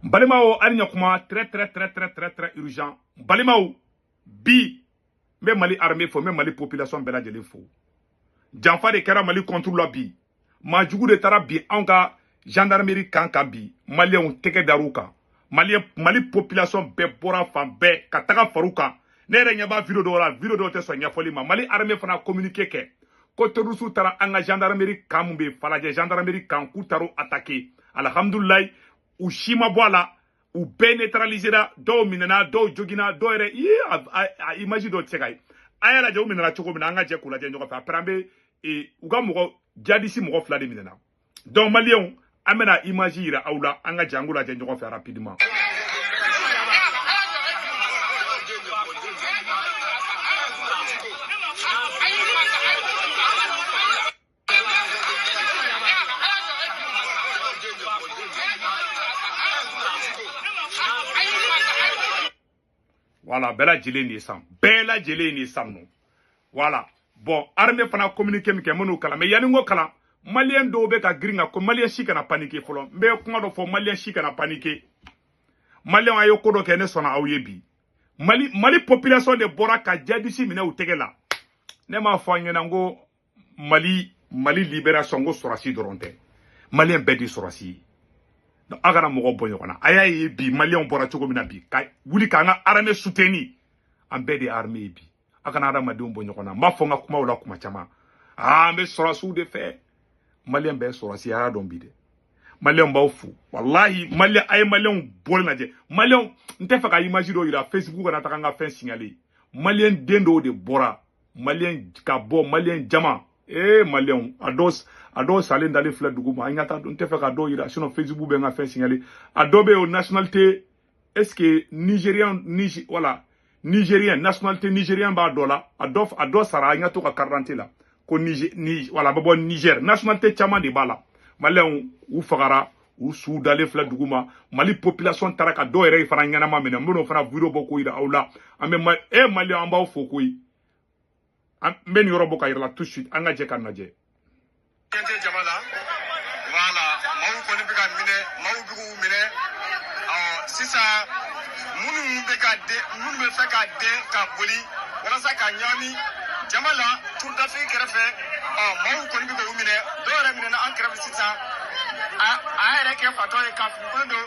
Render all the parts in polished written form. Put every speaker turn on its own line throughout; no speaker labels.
Balimao alinya kuma très urgent. Balimao bi me Mali armée fo me Mali population bela jeli fo. Janfa de kera Mali contrôle bi. Majugu de tara bi anka gendarmerie kanka bi. Malien teke daruka. Mali population be bora fan be kataka faruka. Nere nyaba video do te so nyafoli ma. Mali armée fana communiquer ke. Ko terusu tara anga gendarmerie kambe falaje gendarmerie kanku taro attaquer. Alhamdulillah u shima boala u be neutralisera do minena do jogina do ere a image do tsegai ayala je u minena choko mina anga je kula je nyoko fa prambe e uga mugo jadisi mugo fla de minena donc malien amena image ira aula anga jangula je nyoko fa rapidement. Voilà, bella gelé ni sam. Bella gelé ni sam non. Voilà. Bon, armée fana communiquer mi ke monu kala. Mais yani ngo kala. Malien do be ka gringa ko malien shika na paniquer folo. Mbe kuma do fo malien shika na paniquer. Malien ayo ko do ke ne sona awyebi. Mali population de bora ka jadisi mine u tegela. Ne ma fo nyena ngo Mali libération ngo sorasi doronte. Malien bedi sorasi. Agara mogo bonyo kona aya ye bi malien bora chogo mina bi ka wuli ka nga armée souteni ambe de armée bi akana ara madum bonyo kona mafonga kuma wala kuma chama ambe sorasu de fe malien be sorasi ara don bi de malien ba fu wallahi malien bol na je malien ntefa ka image do ira Facebook na taka fin signaler malien dendo de bora malien ka bo malien jama malien ados salen dali fla duguma ingata don te feka do ira sinon Facebook be nga fin signaler adobe au nationalité est-ce que nigérien nationalité nigérien ba dola ados sara ngato ka quarante la ko voilà babo Niger nationalité chama de bala malien ou fagara ou sou dali fla duguma Mali population taraka do ere fara ngana ma mena mbono fara video boko ira aula ambe malien amba fokoi amben yorobo ka ira tout de suite anga je kanaje
Jamala, voilà, mau koni bika mine, mau biku mine, sisa munu bika de, munu bika de kabuli, wala sa kanyami, Jamala, tout à fait kerefe, mau koni bika mine, dore mine na an kerefe sisa, a ere ke fato e kafu kondo,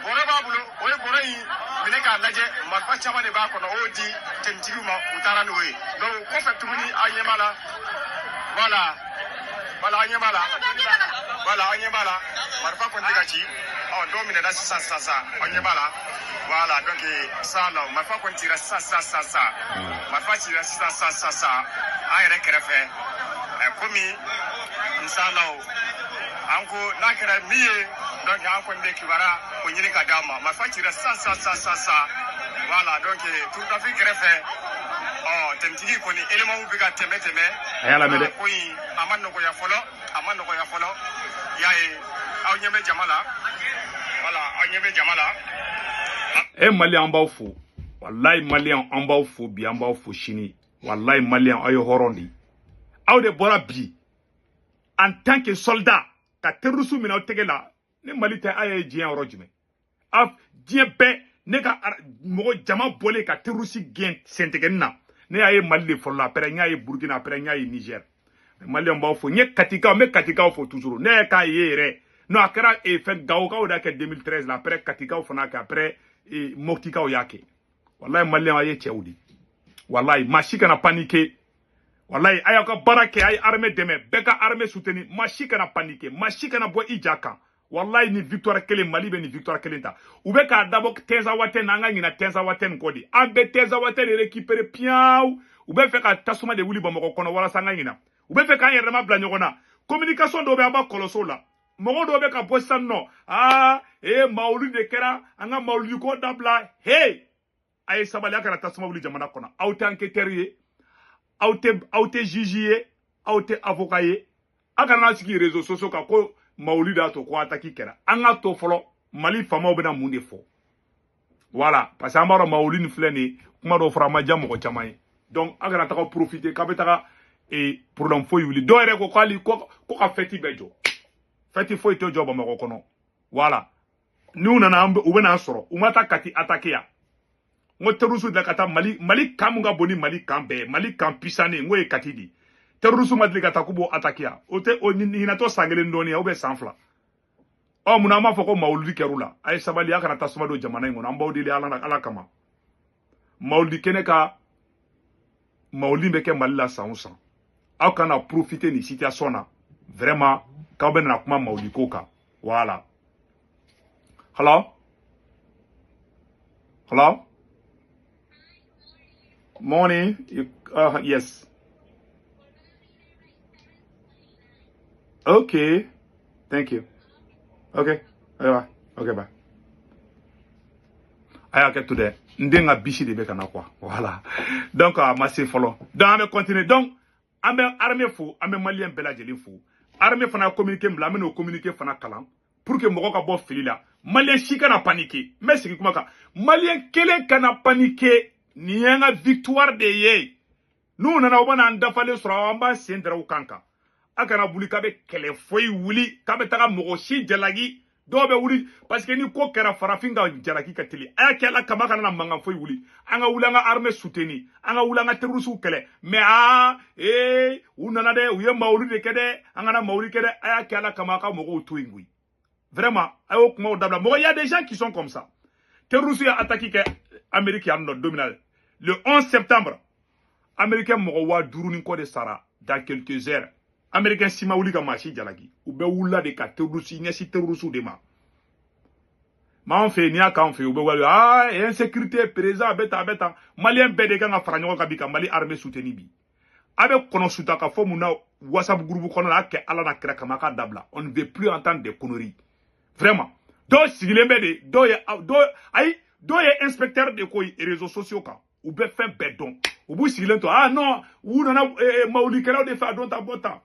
bore babulo, oye bore yi, mine ka laje, marfa chama de ba kono odi, temtiguma utara noe, donc perfectement ayemala, voilà. Voilà, Anyamala, Marfa Kondigachi, domine la sa, Anyamala, voilà, donc ça, là, Marfa Kontira sa, Marfa Tira sa, Aire Kerefe, Komi, Nsala, Anko, Nakara Mie, donc Anko Ndekivara, Onyika Dama, Marfa Tira sa, voilà, donc tout à fait Kerefe. Temtigi koni élément ou biga teme
ayala mede
koyi amano ko ya folo yae awnyeme jamala voilà awnyeme jamala
malien amba fo wallahi malien amba fo bi amba fo chini wallahi malien ayo horondi awde bora bi en tant que soldat ka terusu mina tegela ne malite aye jien rojime af jien be ne ka mogo jama bolé ka terusi gen sentegenna ne aye Mali fo la après nya ye Burkina après nya ye Niger malien ba fo nye katika fo toujours ne ka yere no akara e fait gaoka o da ke 2013 la après katika fo na ka après e moktika o yake wallahi malien aye cheudi wallahi mashika na paniquer wallahi ayaka barake ay armée deme beka armée soutenir mashika na paniquer mashika na bo ijaka wallahi ni victoire kele Mali be ni victoire kele ta ube ka d'abord tenza waten nanga ngina tenza waten kodi ambe tenza waten récupérer piaou ube fe ka tasuma de wuli bamako kono wala sanga ngina ube fe ka yerema bla nyogona communication do be aba koloso la mogo do be ka bosan no maulu de kera anga maulu ko dabla hey ay sabali akara tasuma wuli jamana kono aute enquêteur ye aute juge ye aute avocat ye akana na siki réseaux sociaux ka ko Maulida to ko ataki kera anga to folo Mali fama bena munde fo voilà parce que amaro Maulini fleni kuma do frama jamo ko chamay donc agara ta ko profiter ka betaka et pour l'homme fo yuli do ere ko kali ko ka feti bejo feti fo ito joba mako kono voilà nous nana u bena soro u mata kati attaquer ya ngo terrorisme de kata Mali kamunga boni Mali kambe Mali kampisane ngo e katidi terrorisme madli kata kubo attaquer ya ote hinato sangele ndoni ya ube sanfla o muna ma foko mauludi kerula ay sabali akana tasuma do jamana ngo namba odili ala kama mauludi keneka mauludi beke Mali la sansa aw kana profiter ni situation na vraiment ka ben na kuma mauludi koka voilà. Hello? Hello? Morning. Yes. Okay. Thank you. Okay. Bye. Okay, bye. I get to there. Ndenga bishi de beka na kwa. Voilà. Donc, merci follow. Donc, on va continuer. Donc, on va armée fou, on va malien bela jeli fou. Armée fana communiquer, m'la meno communiquer fana kalam. Pour que Moko ka bo fili la. Malien si kana paniquer. Mais c'est comment ka. Malien kelen kana paniquer. Ni yanga victoire de ye. Nous nana obana andafale sur amba sendra ukanka. Akana buli kabe kele foi wuli. Kabe taga mogo si jalagi. Dobe wuli. Parce que ni ko kera farafinga jalagi katili. Aya kela kamaka na manga foi wuli. Anga wulanga armée souteni. Anga wulanga terrorisme kele. Mais unana de uye mauli de kede. Anga na mauli kede. Aya kela kamaka mogo utuingui. Vraiment, il y a des gens qui sont comme ça. Terrorisme a attaqué l'Amérique dominal. Le 11 septembre, Américain Morowa Duruninko de Sara, dans quelques heures. Américain Simaouli Gamachi Jalagi. Ou Beoula de Katerroussi, Nessi Terrousou de ma. Ma on fait, ni a quand on fait, ou insécurité, présent, bêta. Malien Bédégan a Fragnon Kabika, Mali armée soutenibi. Avec Konosutaka Fomuna, WhatsApp groupe Konala, ke Alana Krakamaka Dabla. On ne veut plus entendre des conneries. Vraiment. Donc, si les médias, donc, inspecteur de quoi, réseaux sociaux, ou bien fait bedon. Ou bien si non, ou non, maouli kera de faire d'autres bota.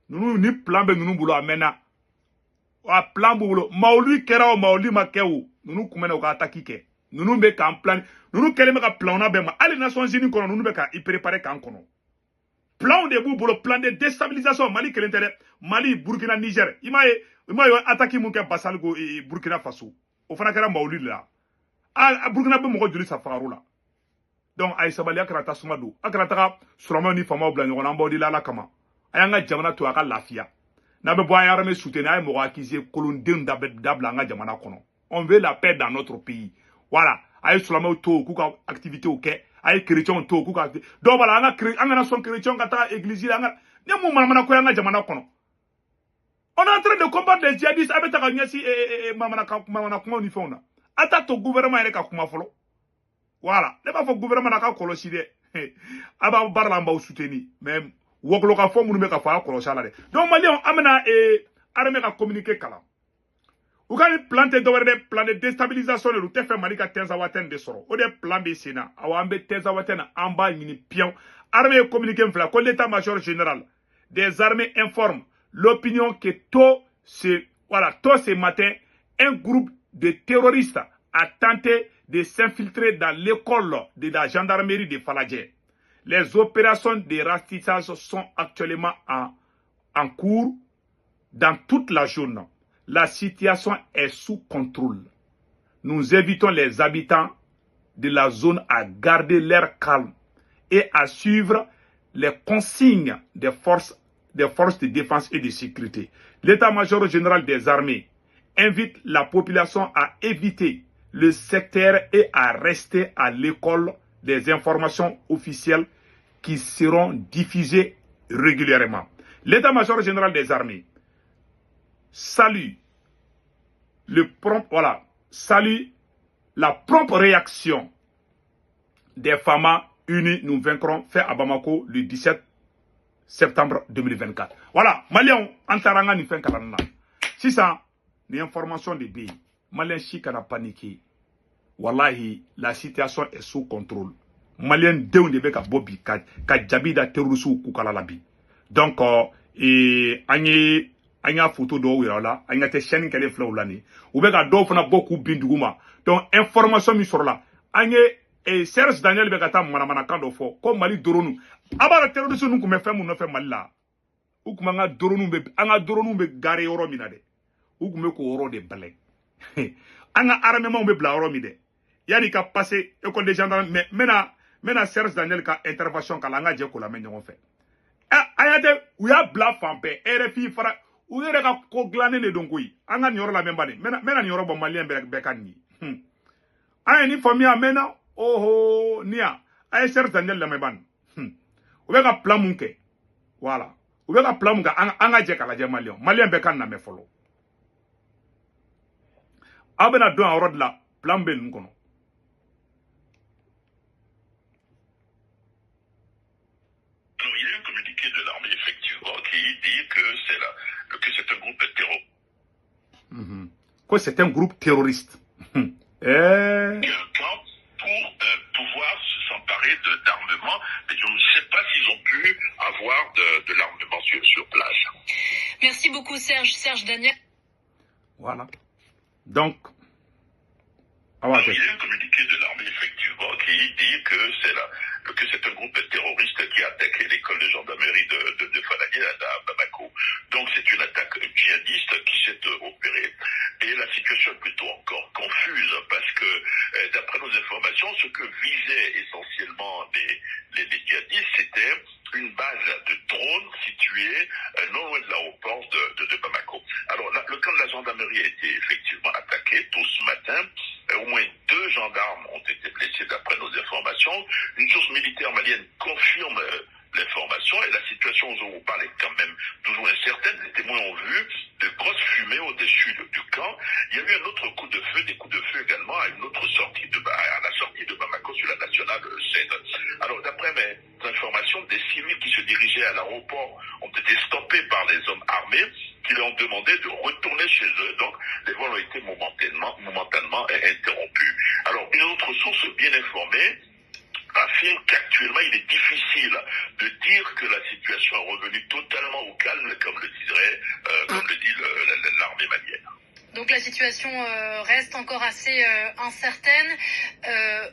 Nous, ni plan, nous boulot amena. Wa plan boulot. Maouli kera ou maouli makeu. Nous, kumena ou attaquer. Nous, beka en plan. Nous, keleme ka plan na bema. Allez, Nations Unies, nous, beka, y préparer qu'en kono. Plan de boulot, plan de déstabilisation. Mali, quel intérêt? Mali, Burkina, Niger. Il m'a attaqué mon Bassal et Burkina Faso. Au Fanakara Maouli là. À Burkina Faso, mon sa farou là. Donc, Aïssa Balia Krata Soumado. Akrata, Surama ni Fama Blanc, on a embauché la Kama. Ayanga Jamana to Aka Lafia. Nabe Boyarame soutenir Mora Akizé, Colondin d'Ablanga Jamana Kono. On veut la paix dans notre pays. Voilà. Aïe Surama to, Kuka activité au quai. Aïe chrétien to, Kuka activité. Donc voilà, Anga son chrétien Kata église. Nyamu Mamana Koyanga Jamana Kono. On est en train de combattre les djihadistes avec ta gagnesi et Mamana Kuma Nifona. Attaque au gouvernement et Kakuma Folo. Voilà. Ne pas faut gouvernement n'a qu'à colossider. Aba Barlamba ou soutenu. Même, Wokloka Fom ou Meka Fa Kolossalade. Donc, Malion, Amena et Armée a communiqué Kala. Vous avez planté de plan de déstabilisation de l'outé fait Malika Tenzawaten de Soro. Ou des plans de Sénat. Awambe Tenzawaten en bas, ni pion. Armée a communiqué Mfla. Quand l'état-major général des armées informe l'opinion que tôt ce matin, un groupe de terroristes a tenté de s'infiltrer dans l'école de la gendarmerie de Faladje. Les opérations de ratissage sont actuellement en cours dans toute la zone. La situation est sous contrôle. Nous invitons les habitants de la zone à garder l'air calme et à suivre les consignes des forces de défense et de sécurité. L'état-major général des armées invite la population à éviter le secteur et à rester à l'école des informations officielles qui seront diffusées régulièrement. L'état-major général des armées salue la prompte réaction des FAMA unis. Nous vaincrons fait à Bamako le 17 septembre 2024. Voilà, Maliens, Antaranga ni fin kalana. Si ça, les informations de B, Maliens chikana paniqué. Wallahi, la situation est sous contrôle. Maliens deun de beka bobi ka jabida terrorisou kukala labi. Donc, anya photo do wala, anya te chaîne kele flow lani. Ou beka do fana beaucoup binduguma. Donc, information mi sur là. Anya Serge Daniel Begata manamana kando fo ko Mali doronu abara terrorisme nu kume femu no fe Mali la u kuma nga doronu be anga doronu be gare yoro minade u kume ko oro de balek anga armement be bla oro mi de yani ka passer école des gendarmes mais mena Serge Daniel ka intervention kala nga je ko la men ñongo fe ayate uya bla fampe RFI fara u yere ka ko glané ne donc yi anga ñoro la memba ni mena ñoro bo malien be kan ni ay ni famille amena oho nia ay Serge Daniel la memban u be ka plan munke voilà u be ka plan munka anga je kala je malien be kan na me folo abena do en rod la plan be nkono.
De l'armée effectivement qui dit que c'est un groupe de terroristes.
Que c'est un groupe terroriste.
Un camp pour pouvoir s'emparer d'armement, mais je ne sais pas s'ils ont pu avoir de l'armement sur place.
Merci beaucoup Serge Daniel.
Voilà. Donc,
il y a un communiqué de l'armée effectivement qui dit que c'est un groupe de terroristes qui a attaqué l'école de gendarmerie de Fanagé à Bamako. Donc c'est une attaque djihadiste qui s'est opérée. Et la situation est plutôt encore confuse parce que d'après nos informations, ce que visaient essentiellement les djihadistes, c'était une base de drones située non loin de l'aéroport de Bamako. Alors le camp de la gendarmerie a été effectivement attaqué tôt ce matin. Au moins 2 gendarmes ont été blessés d'après nos informations. Une source militaire malienne confirme l'information et la situation où on parle est quand même toujours incertaine. Les témoins ont vu de grosses fumées au-dessus du camp. Il y a eu un autre coup de feu, des coups de feu également à une autre sortie à la sortie de Bamako sur la nationale 7. Alors d'après mes informations, des civils qui se dirigeaient à l'aéroport ont été stoppés par les hommes armés qui leur ont demandé de retourner chez eux. Donc les vols ont été momentanément interrompus. Alors une autre source bien informée affirme qu'actuellement il est difficile de dire que la situation est revenue totalement au calme, comme le dit l'armée malienne.
Donc la situation reste encore assez incertaine.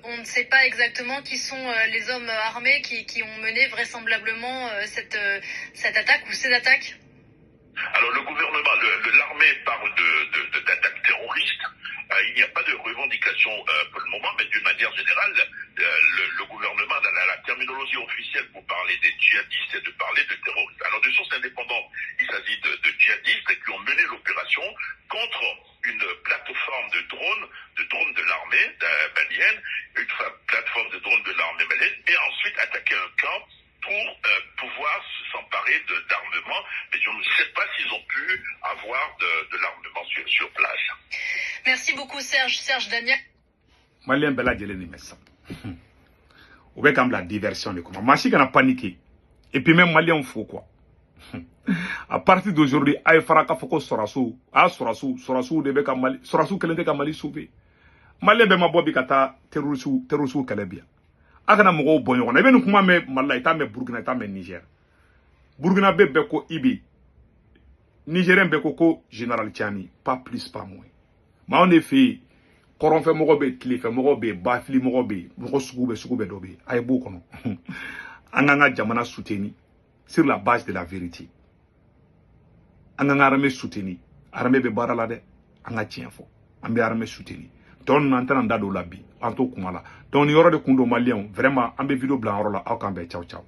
On ne sait pas exactement qui sont les hommes armés qui ont mené vraisemblablement cette attaque ou ces attaques.
Alors le gouvernement, l'armée parle d'attaques terroristes. Il n'y a pas de revendication pour le moment, mais d'une manière générale, le gouvernement, la terminologie officielle pour parler des djihadistes, c'est de parler de terroristes. Alors de sources indépendantes, il s'agit de djihadistes qui ont mené l'opération contre une plateforme de drones de l'armée malienne, une plateforme de drones de l'armée malienne, et ensuite attaquer un camp pour pouvoir s'emparer d'armement, mais je ne sais pas s'ils ont pu avoir de l'armement sur place.
Merci beaucoup Serge Daniel.
Malien Bella Djeleni Messa. Ou bien comme la diversion de comment. Machi n'a paniqué. Et puis même Malien faut quoi. À partir d'aujourd'hui, Aïe Faraka Foko Sorasu, Sorasu de Beka Mali, Sorasu Kelende Kamali Souvé. Malien Bema Bobi Kata, Terusu Kalebia. Akana Mogo Bonyon. N'avez nous comment me Malay, Tame Burkina, Tame Niger. Burkina Beko Ibi. Nigérien Beko Général Tchani. Pas plus, pas moins. Mais en effet, quand on fait Mogobe, Cliff, Mogobe, Bafli Mogobe, Mogobe Dobe, Aïbo Kono. Anganga Jamana soutenu sur la base de la vérité. Anganga armée soutenu. Armée be baralade, anga tien fo. Ambi armée soutenu. Ton n'entend d'ado labi, anto kumala. Ton yoro de kundo malien, vraiment, ambi vidéo blanc rola, au cambe, ciao ciao.